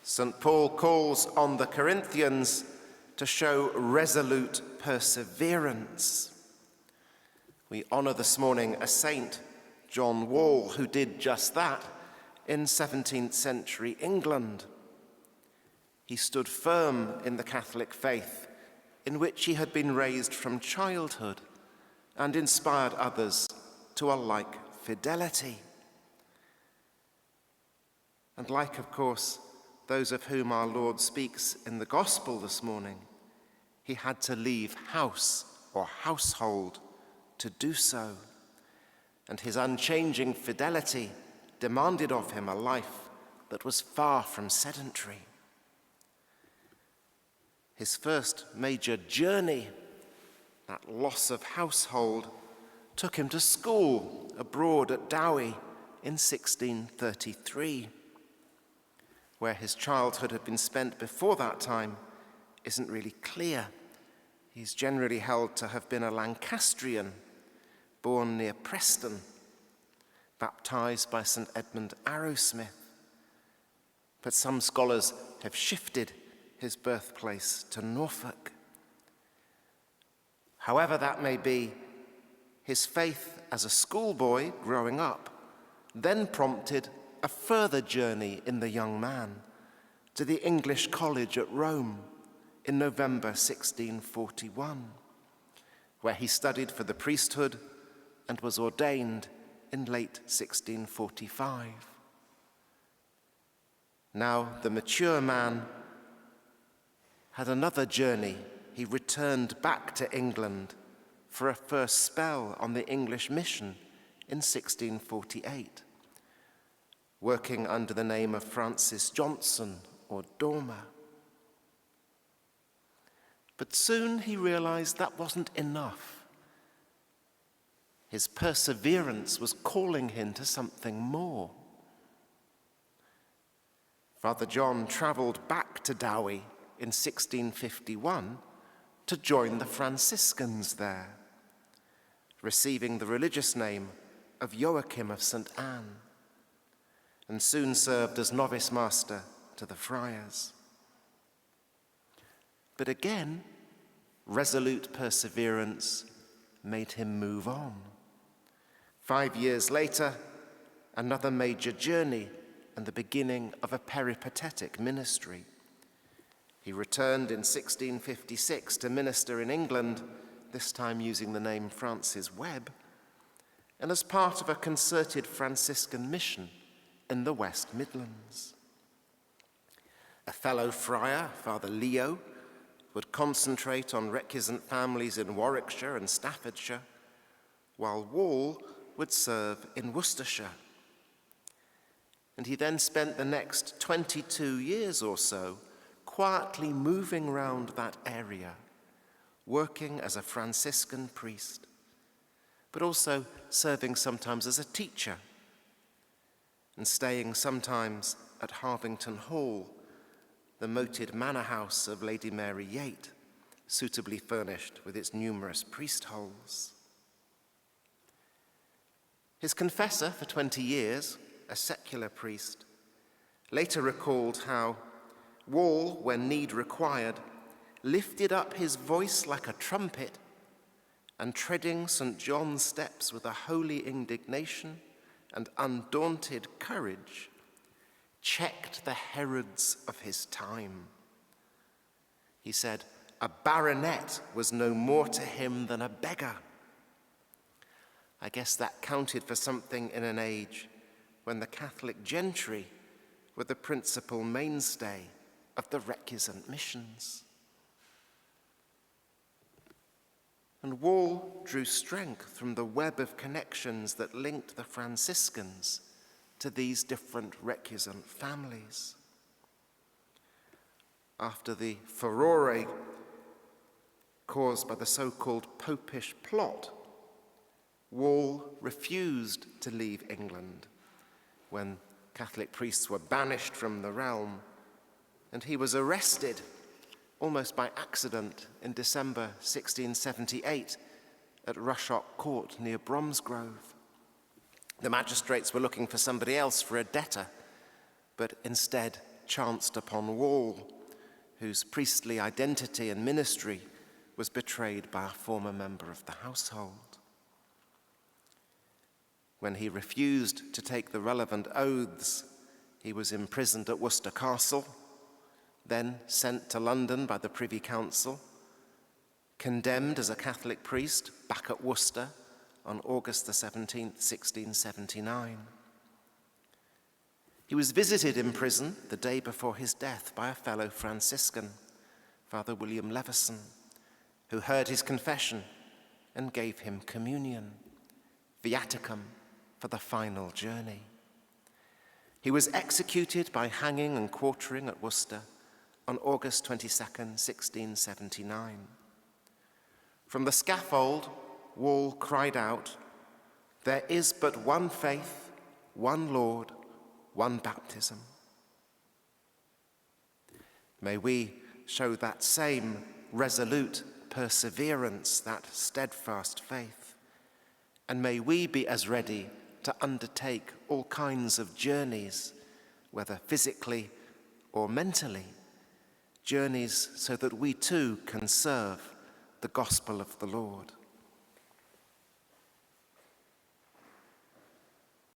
St. Paul calls on the Corinthians to show resolute perseverance. We honour this morning a saint, John Wall, who did just that in 17th century England. He stood firm in the Catholic faith, in which he had been raised from childhood, and inspired others to a like fidelity. And like, of course, those of whom our Lord speaks in the Gospel this morning, he had to leave house or household to do so, and his unchanging fidelity demanded of him a life that was far from sedentary. His first major journey, that loss of household, took him to school abroad at Dowie in 1633. Where his childhood had been spent before that time isn't really clear. He's generally held to have been a Lancastrian, born near Preston, baptized by St. Edmund Arrowsmith. But some scholars have shifted his birthplace to Norfolk. However that may be, his faith as a schoolboy growing up then prompted a further journey in the young man to the English College at Rome in November 1641, where he studied for the priesthood and was ordained in late 1645. Now the mature man had another journey. He returned back to England for a first spell on the English mission in 1648, working under the name of Francis Johnson or Dormer. But soon he realized that wasn't enough. His perseverance was calling him to something more. Father John traveled back to Dowie in 1651 to join the Franciscans there, receiving the religious name of Joachim of St. Anne, and soon served as novice master to the friars. But again, resolute perseverance made him move on. 5 years later, another major journey and the beginning of a peripatetic ministry. He returned in 1656 to minister in England, this time using the name Francis Webb, and as part of a concerted Franciscan mission in the West Midlands. A fellow friar, Father Leo, would concentrate on recusant families in Warwickshire and Staffordshire, while Wall would serve in Worcestershire. And he then spent the next 22 years or so quietly moving round that area, working as a Franciscan priest, but also serving sometimes as a teacher, and staying sometimes at Harvington Hall, the moated manor house of Lady Mary Yate, suitably furnished with its numerous priest holes. His confessor for 20 years, a secular priest, later recalled how Wall, when need required, lifted up his voice like a trumpet, and treading St. John's steps with a holy indignation and undaunted courage, checked the Herods of his time. He said, a baronet was no more to him than a beggar. I guess that counted for something in an age when the Catholic gentry were the principal mainstay of the recusant missions. And Wall drew strength from the web of connections that linked the Franciscans to these different recusant families. After the furore caused by the so-called Popish plot, Wall refused to leave England when Catholic priests were banished from the realm, and he was arrested almost by accident in December 1678 at Rushock Court near Bromsgrove. The magistrates were looking for somebody else for a debtor, but instead chanced upon Wall, whose priestly identity and ministry was betrayed by a former member of the household. When he refused to take the relevant oaths, he was imprisoned at Worcester Castle, then sent to London by the Privy Council, condemned as a Catholic priest back at Worcester on August the 17th, 1679. He was visited in prison the day before his death by a fellow Franciscan, Father William Leveson, who heard his confession and gave him communion, viaticum for the final journey. He was executed by hanging and quartering at Worcester on August 22nd, 1679. From the scaffold, Wall cried out, "There is but one faith, one Lord, one baptism." May we show that same resolute perseverance, that steadfast faith, and may we be as ready to undertake all kinds of journeys, whether physically or mentally, journeys so that we too can serve the gospel of the Lord.